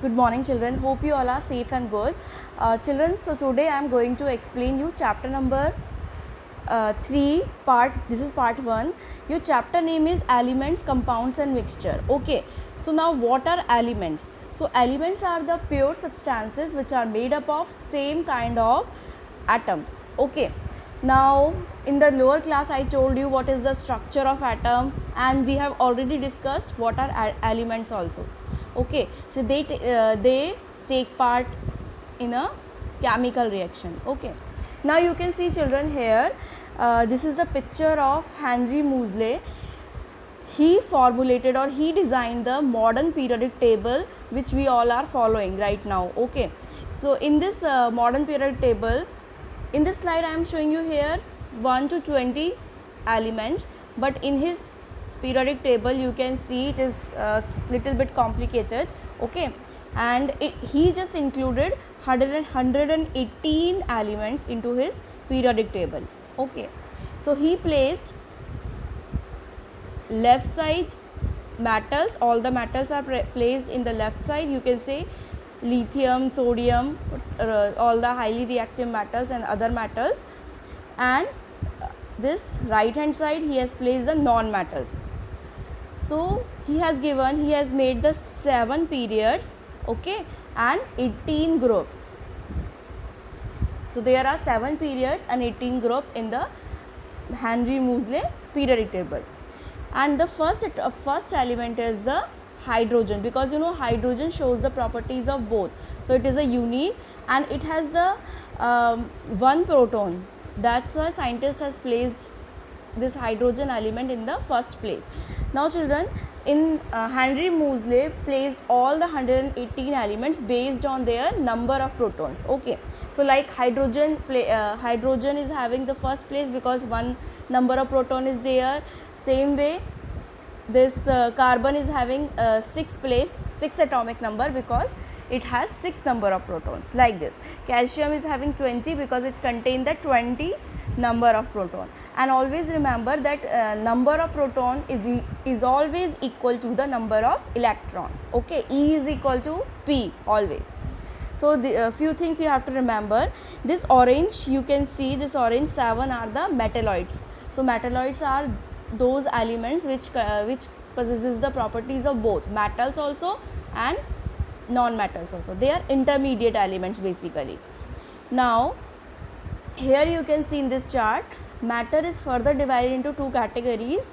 Good morning children, hope you all are safe and good. Children, so today I am going to explain you chapter number 3 part, this is part 1. Your chapter name is elements, compounds and mixture. Okay, so now what are elements? So elements are the pure substances which are made up of same kind of atoms. Okay, now in the lower class I told you what is the structure of atom, and we have already discussed what are elements also. Okay, so they take part in a chemical reaction. Okay, now you can see children here, this is the picture of Henry Moseley. He formulated or he designed the modern periodic table which we all are following right now. Okay, so in this modern periodic table, in this slide I am showing you here 1 to 20 elements, but in his periodic table you can see it is little bit complicated. Okay, and he just included 118 elements into his periodic table. Okay, so he placed left side metals, all the metals are placed in the left side. You can say lithium, sodium, all the highly reactive metals and other metals, and this right hand side he has placed the non metals. So he has made the 7 periods, okay, and 18 groups. So there are 7 periods and 18 groups in the Henry Moseley periodic table. And the first element is the hydrogen, because you know hydrogen shows the properties of both. So it is a unique and it has the one proton. That's why scientist has placed this hydrogen element in the first place. Now children, in Henry Moseley placed all the 118 elements based on their number of protons. Okay, so like hydrogen is having the first place because one number of proton is there. Same way this carbon is having 6 atomic number because it has 6 number of protons. Like this, calcium is having 20 because it contains the 20 number of proton. And always remember that number of proton is always equal to the number of electrons. Okay, E is equal to P always. So the few things you have to remember. This orange, you can see this orange 7 are the metalloids. So metalloids are those elements which possesses the properties of both metals also and non-metals also. They are intermediate elements basically. Now here you can see in this chart, matter is further divided into 2 categories: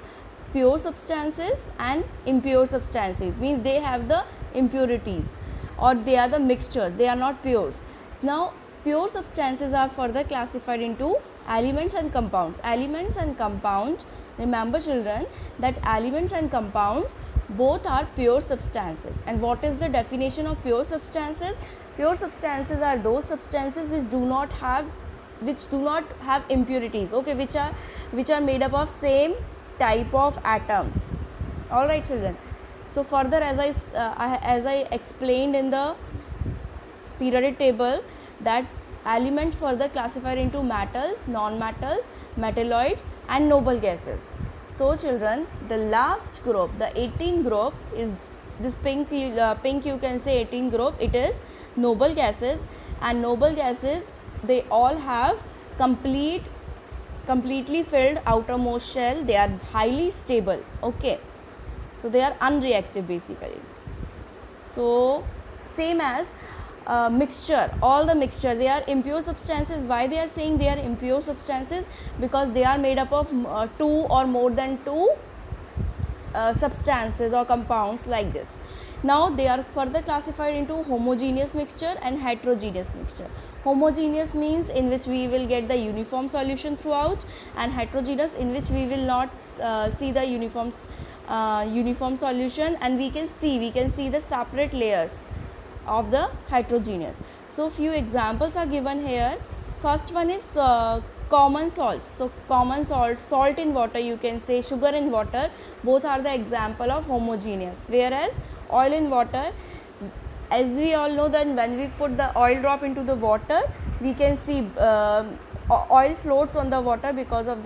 pure substances and impure substances. Means they have the impurities or they are the mixtures, they are not pures. Now pure substances are further classified into elements and compounds. Elements and compounds, remember children that elements and compounds both are pure substances. And what is the definition of pure substances? Pure substances are those substances which do not have impurities, okay, which are made up of same type of atoms. All right children, so further as I explained in the periodic table, that elements further classified into metals, non-metals, metalloids and noble gases. So children, the last group, the 18 group, is this pink you can say 18 group. It is noble gases, and noble gases, they all have completely filled outermost shell. They are highly stable. Okay, so they are unreactive basically. So same as mixture, all the mixture, they are impure substances. Why they are saying they are impure substances? Because they are made up of 2 or more than 2 substances or compounds like this. Now they are further classified into homogeneous mixture and heterogeneous mixture. Homogeneous means in which we will get the uniform solution throughout, and heterogeneous in which we will not see the uniform solution, and we can see the separate layers of the heterogeneous. So few examples are given here. First one is common salt. So common salt in water, you can say sugar in water, both are the example of homogeneous. Whereas oil in water, as we all know that when we put the oil drop into the water, we can see oil floats on the water because of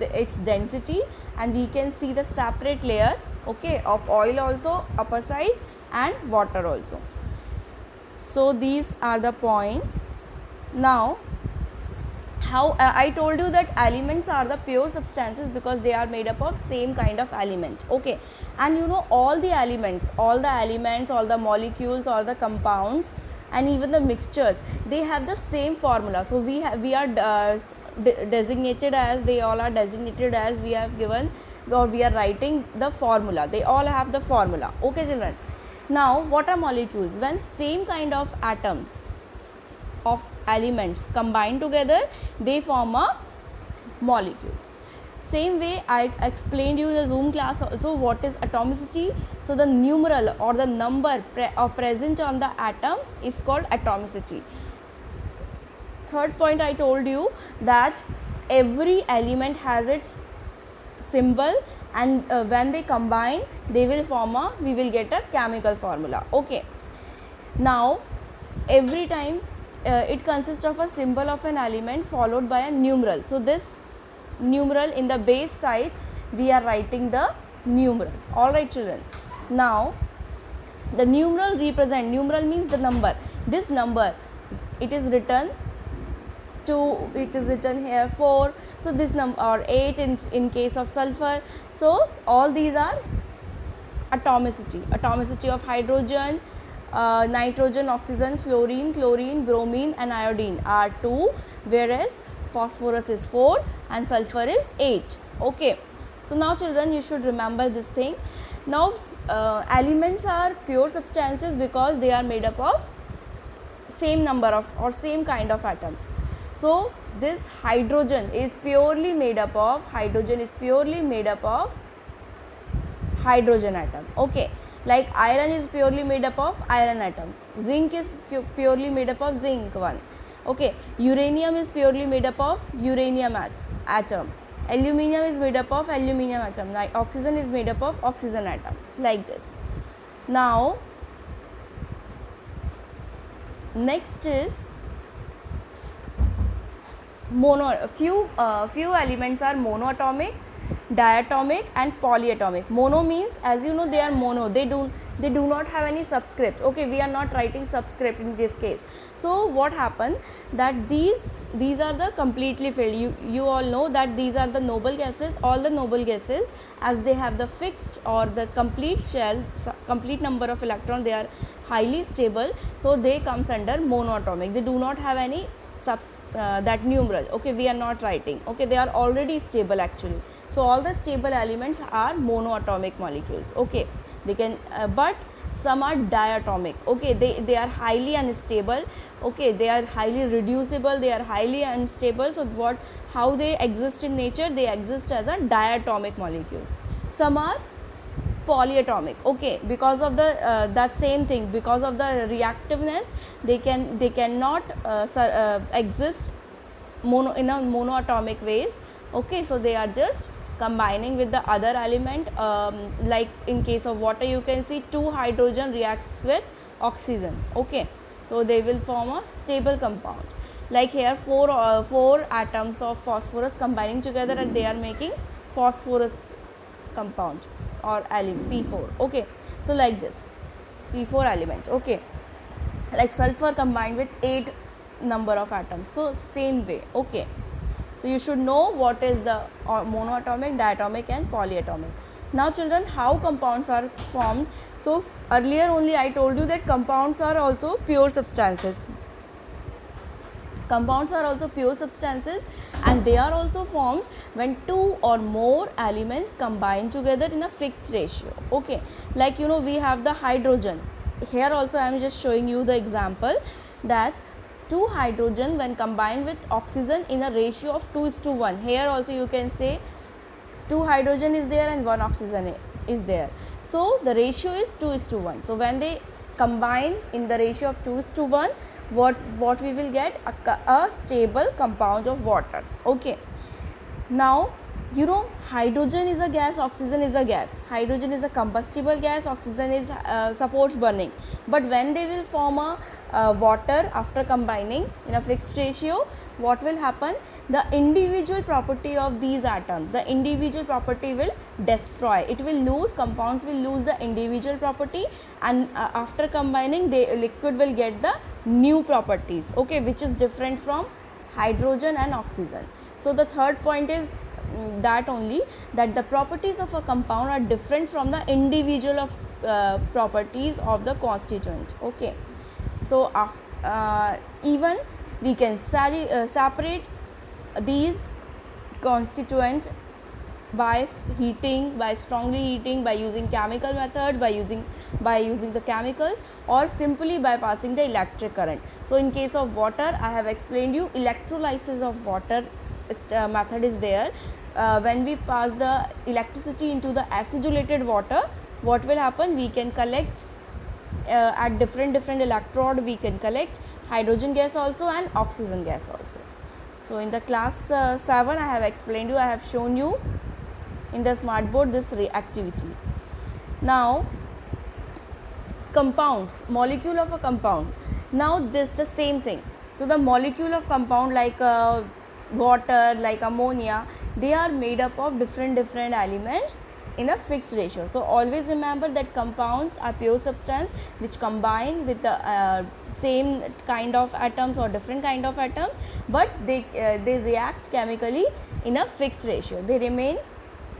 its density, and we can see the separate layer, okay, of oil also upper side and water also. So these are the points. Now how I told you that elements are the pure substances because they are made up of same kind of element. Okay, and you know all the elements, all the molecules, all the compounds, and even the mixtures, they have the same formula. So we are designated as, they all are designated as, we have given or we are writing the formula. They all have the formula. Okay children. Now what are molecules? When same kind of atoms of elements combine together, they form a molecule. Same way I explained you in the Zoom class also what is atomicity. So the numeral or the number present on the atom is called atomicity. Third point, I told you that every element has its symbol, and when they combine they will form a, we will get a chemical formula. Okay, now every time it consists of a symbol of an element followed by a numeral. So this numeral in the base side we are writing the numeral. Alright children. Now the numeral represent, numeral means the number. This number, it is written 2, it is written here 4. So this number, or 8 in case of sulfur. So all these are atomicity. Atomicity of hydrogen, nitrogen, oxygen, fluorine, chlorine, bromine and iodine are 2, whereas phosphorus is 4 and sulfur is 8. Okay, so now children you should remember this thing. Now elements are pure substances because they are made up of same number of or same kind of atoms. So this hydrogen is purely made up of, hydrogen atom. Okay, like iron is purely made up of iron atom, zinc is purely made up of zinc one. Okay, uranium is purely made up of uranium atom, aluminium is made up of aluminium atom, like oxygen is made up of oxygen atom, like this. Now next is few elements are monoatomic, diatomic and polyatomic. Mono means, as you know, they are mono, they do not have any subscript. Okay, we are not writing subscript in this case. So what happened, that these are the completely filled, you all know that these are the noble gases. All the noble gases, as they have the fixed or the complete shell, complete number of electrons, they are highly stable, so they comes under monoatomic. They do not have any that numeral. Okay, we are not writing. Okay, they are already stable actually. So all the stable elements are monoatomic molecules. Okay, they can but some are diatomic. Okay, they are highly unstable. Okay, they are highly reducible, they are highly unstable. So how they exist in nature, they exist as a diatomic molecule. Some are polyatomic. Okay, because of the that same thing, because of the reactiveness, they cannot exist in a monoatomic ways. Okay, so they are just combining with the other element, like in case of water you can see 2 hydrogen reacts with oxygen. Okay, so they will form a stable compound. Like here 4 atoms of phosphorus combining together and they are making phosphorus compound or element P4. Okay, so like this P4 element. Okay, like sulfur combined with 8 number of atoms. So same way. Okay, so you should know what is the monoatomic, diatomic and polyatomic. Now children, how compounds are formed? So earlier only I told you that compounds are also pure substances. Compounds are also pure substances and they are also formed when 2 or more elements combine together in a fixed ratio. Okay, like you know we have the hydrogen. Here also I am just showing you the example that 2 hydrogen when combined with oxygen in a ratio of 2:1. Here also you can say 2 hydrogen is there and 1 oxygen is there. So the ratio is 2:1. So when they combine in the ratio of 2:1, what we will get, a stable compound of water. Okay, now you know hydrogen is a gas, oxygen is a gas. Hydrogen is a combustible gas, oxygen is supports burning, but when they will form a water after combining in a fixed ratio, what will happen, the individual property of these atoms, the individual property will destroy, it will lose, compounds will lose the individual property, and after combining the liquid will get the new properties, okay, which is different from hydrogen and oxygen. So the third point is that only, that the properties of a compound are different from the individual of properties of the constituent, okay. So even we can separate these constituent by heating, by strongly heating, by using chemical method, by using the chemicals, or simply by passing the electric current. So in case of water, I have explained you electrolysis of water method is there. When we pass the electricity into the acidulated water, what will happen, we can collect at different electrode, we can collect hydrogen gas also and oxygen gas also. So in the class 7 I have explained you, I have shown you in the smart board this reactivity. Now compounds, molecule of a compound, now this the same thing. So the molecule of compound like water, like ammonia, they are made up of different elements in a fixed ratio. So always remember that compounds are pure substance which combine with the same kind of atoms or different kind of atoms, but they react chemically in a fixed ratio, they remain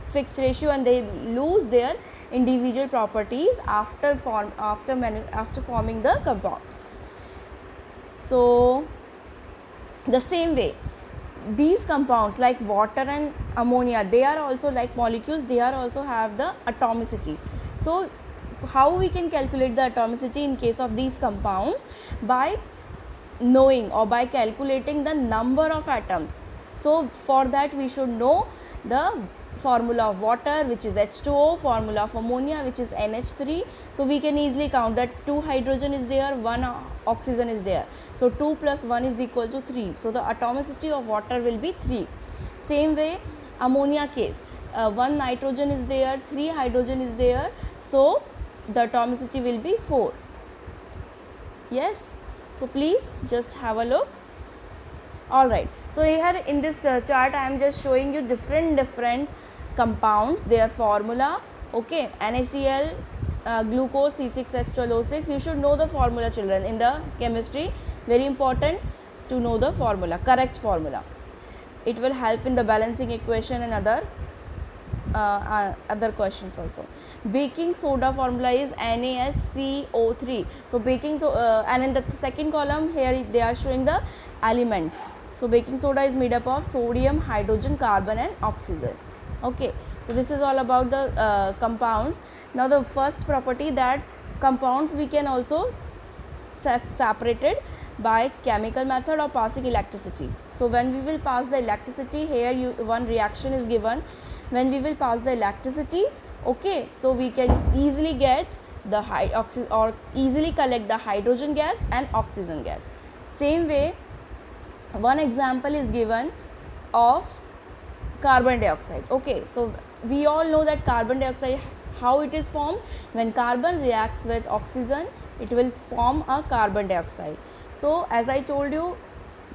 fixed ratio and they lose their individual properties after forming the compound. So the same way, these compounds like water and ammonia, they are also like molecules, they are also have the atomicity. So how we can calculate the atomicity in case of these compounds? By knowing or by calculating the number of atoms. So for that we should know the formula of water, which is H2O, formula of ammonia, which is NH3. So we can easily count that 2 hydrogen is there, 1 oxygen is there. So 2 plus 1 is equal to 3. So the atomicity of water will be 3. Same way ammonia case, 1 nitrogen is there, 3 hydrogen is there. So the atomicity will be 4. Yes. So please just have a look. Alright. So here in this chart I am just showing you different compounds, their formula, okay. NaCl, glucose, C6H12O6, you should know the formula children in the chemistry, very important to know the formula, correct formula. It will help in the balancing equation and other questions also. Baking soda formula is NaSCO3. So baking and in the second column here they are showing the elements. So baking soda is made up of sodium, hydrogen, carbon and oxygen, okay. So this is all about the compounds. Now the first property, that compounds we can also separated by chemical method or passing electricity. So when we will pass the electricity, here one reaction is given, when we will pass the electricity, okay, so we can easily get the or easily collect the hydrogen gas and oxygen gas. Same way, one example is given of carbon dioxide, okay. So we all know that carbon dioxide, how it is formed, when carbon reacts with oxygen, it will form a carbon dioxide. So as I told you,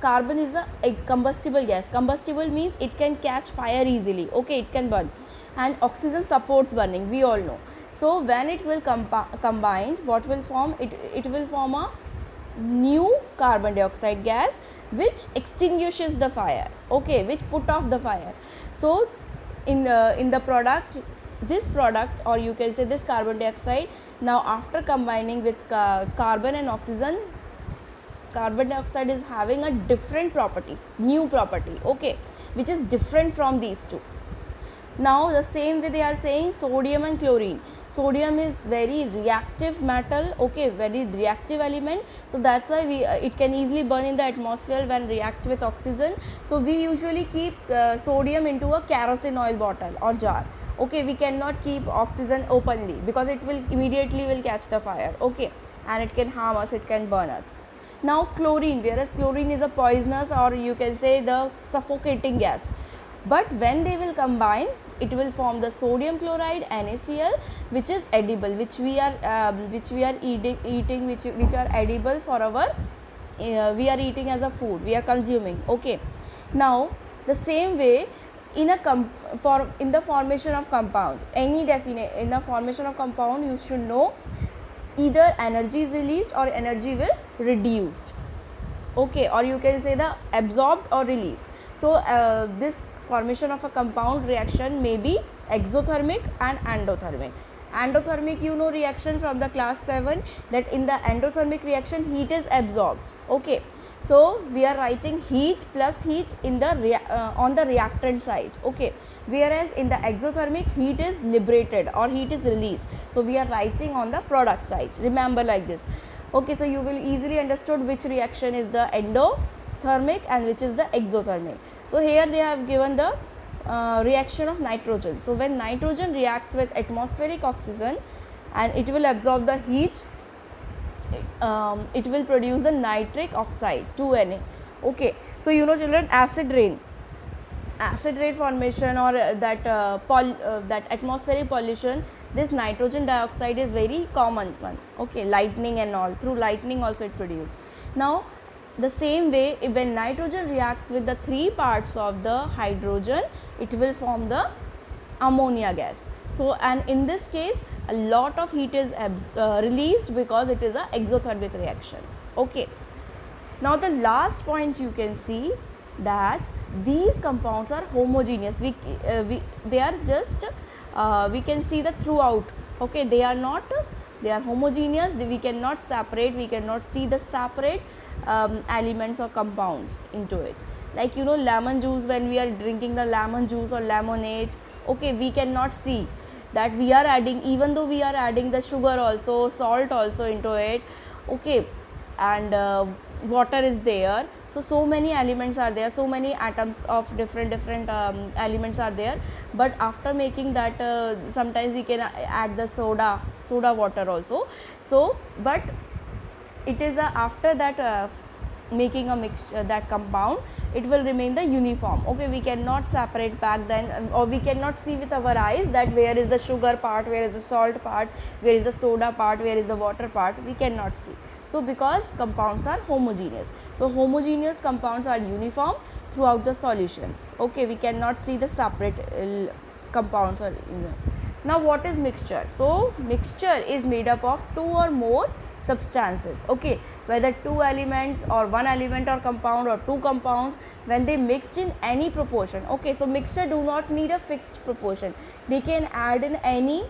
carbon is a combustible gas. Combustible means it can catch fire easily, okay, it can burn, and oxygen supports burning, we all know. So when it will combined, what will form, it will form a new carbon dioxide gas which extinguishes the fire, okay, which put off the fire. So in the product, this product, or you can say this carbon dioxide, now after combining with carbon and oxygen, carbon dioxide is having a different properties, new property, okay, which is different from these two. Now the same way they are saying sodium and chlorine. Sodium is very reactive metal, okay, very reactive element. So that's why it can easily burn in the atmosphere when react with oxygen. So we usually keep sodium into a kerosene oil bottle or jar, okay. We cannot keep oxygen openly because it will immediately catch the fire, okay, and it can harm us, it can burn us. Now chlorine, whereas chlorine is a poisonous, or you can say the suffocating gas, but when they will combine, it will form the sodium chloride, NaCl, which is edible, which we are eating, which are edible for our we are eating as a food, we are consuming, okay. Now the same way in the formation of compound, in the formation of compound you should know either energy is released or energy will reduced, okay, or you can say the absorbed or released. So this formation of a compound reaction may be exothermic and endothermic. Endothermic, you know reaction from the class 7, that in the endothermic reaction heat is absorbed, okay. So we are writing heat plus heat in the on the reactant side, okay, whereas in the exothermic heat is liberated or heat is released, so we are writing on the product side, remember like this, okay. So you will easily understood which reaction is the endothermic and which is the exothermic. So here they have given the reaction of nitrogen. So when nitrogen reacts with atmospheric oxygen and it will absorb the heat, it will produce the nitric oxide 2Na, okay. So you know children, acid rain formation or that atmospheric pollution, this nitrogen dioxide is very common one, okay, lightning and all, through lightning also it produced. Now the same way, when nitrogen reacts with the 3 parts of the hydrogen, it will form the ammonia gas. So and in this case a lot of heat is released because it is a exothermic reactions, okay. Now the last point you can see that these compounds are homogeneous. They are just we can see the throughout, okay, they are not, they are homogeneous, we cannot separate, we cannot see the separate elements or compounds into it. Like you know lemon juice, when we are drinking the lemon juice or lemonade, okay, we cannot see that we are adding, even though we are adding the sugar also, salt also into it, okay, and water is there, so many elements are there, so many atoms of different elements are there, but after making that sometimes we can add the soda water also. So but it is after that making a mixture, that compound, it will remain the uniform, okay, we cannot separate back then, or we cannot see with our eyes that where is the sugar part, where is the salt part, where is the soda part, where is the water part, we cannot see. So because compounds are homogeneous, so homogeneous compounds are uniform throughout the solutions, okay, we cannot see the separate compounds or now what is mixture? So mixture is made up of 2 or more substances, okay, whether 2 elements or 1 element or compound or 2 compounds, when they mixed in any proportion, okay. So mixture do not need a fixed proportion, they can add in any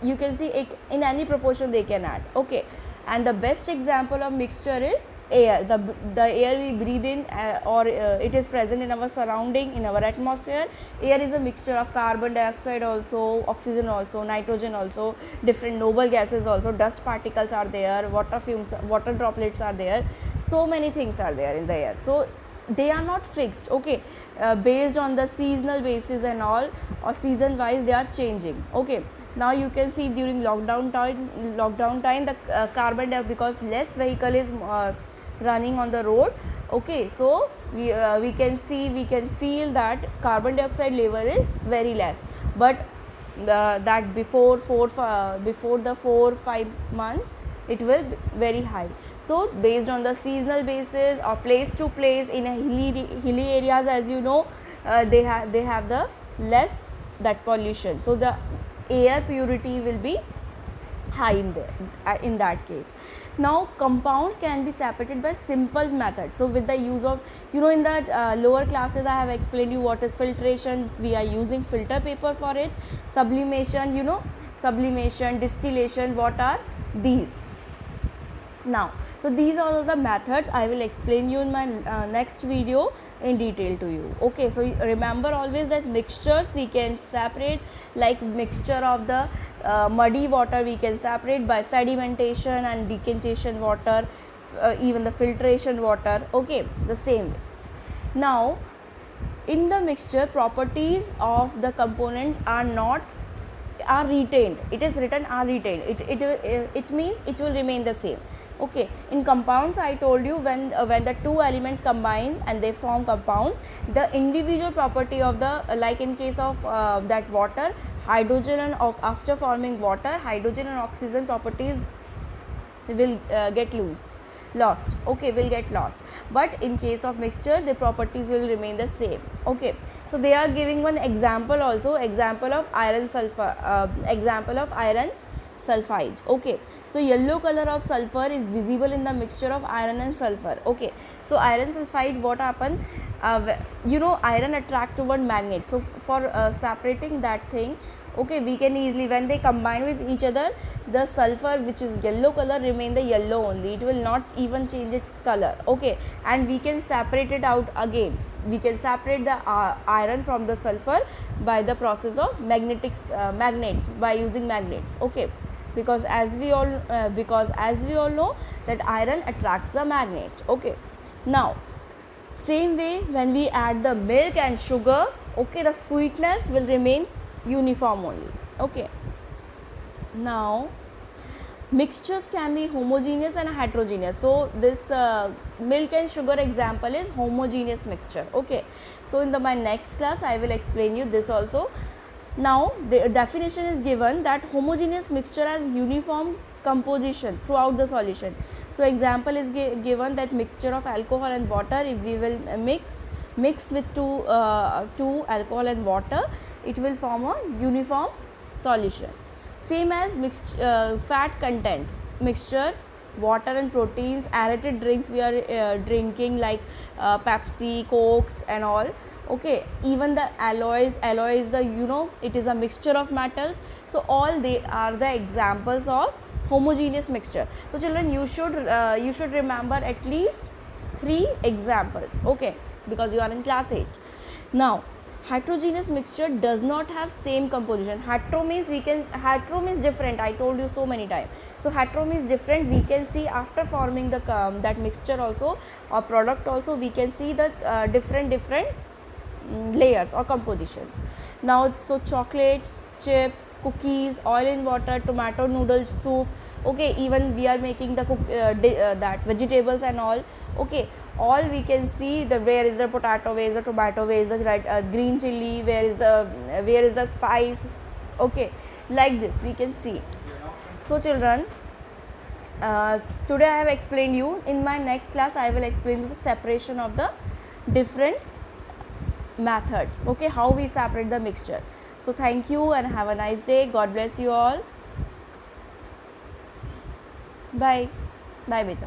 you can see in any proportion they can add, okay. And the best example of mixture is air, the air we breathe in or it is present in our surrounding, in our atmosphere. Air is a mixture of carbon dioxide also, oxygen also, nitrogen also, different noble gases also, dust particles are there, water fumes, water droplets are there, so many things are there in the air. So they are not fixed, okay, based on the seasonal basis and all, or season wise they are changing, okay. Now you can see during lockdown time the carbon dioxide, because less vehicle is running on the road, okay, so we can see, we can feel that carbon dioxide level is very less, but that before the 4-5 months it will be very high. So based on the seasonal basis or place to place, in a hilly areas, as you know, they have the less that pollution, so the air purity will be high in that case. Now compounds can be separated by simple methods, so with the use of, you know, in the lower classes I have explained you what is filtration, we are using filter paper for it. Sublimation, you know, sublimation, distillation, what are these? Now so these are all the methods I will explain you in my next video in detail to you, okay. So remember always that mixtures we can separate, like mixture of the muddy water we can separate by sedimentation and decantation water, even the filtration water, okay, the same way. Now in the mixture, properties of the components are retained, it is written are retained, it means it will remain the same, okay. In compounds I told you, when the 2 elements combine and they form compounds, the individual property of the like in case of that water, hydrogen and after forming water, hydrogen and oxygen properties will get loose, lost, okay, will get lost. But in case of mixture, the properties will remain the same, okay. So they are giving one example also, example of iron sulfur, example of iron sulfide, okay. So yellow color of sulfur is visible in the mixture of iron and sulfur, okay. So iron sulfide, what happen, you know, iron attract toward magnet. So for separating that thing, okay, we can easily, when they combine with each other, the sulfur which is yellow color remain the yellow only, it will not even change its color, okay. And we can separate it out again, we can separate the iron from the sulfur by the process of magnets, by using magnets, okay. Because as we all know that iron attracts the magnet, okay. Now same way, when we add the milk and sugar, okay, the sweetness will remain uniform only, okay. Now mixtures can be homogeneous and heterogeneous. So this milk and sugar example is homogeneous mixture, okay. So in my next class I will explain you this also. Now the definition is given that homogeneous mixture has uniform composition throughout the solution. So example is given that mixture of alcohol and water, if we will mix with two alcohol and water, it will form a uniform solution. Same as fat content, mixture, water and proteins, aerated drinks we are drinking like Pepsi, Cokes and all, okay. Even the alloy is the, you know, it is a mixture of metals. So all they are the examples of homogeneous mixture. So children, you should remember at least 3 examples, okay, because you are in class 8. Now heterogeneous mixture does not have same composition. Hetero means different, I told you so many times. So hetero means different, we can see after forming the that mixture also or product also, we can see the different layers or compositions. Now so chocolates, chips, cookies, oil in water, tomato noodle soup, okay, even we are making the that vegetables and all, okay. All we can see the where is the potato, where is the tomato, where is the red, green chili, where is the spice, okay, like this we can see. So children, today I have explained you. In my next class I will explain you the separation of the different methods, okay, how we separate the mixture. So thank you and have a nice day. God bless you all. Bye bye beta.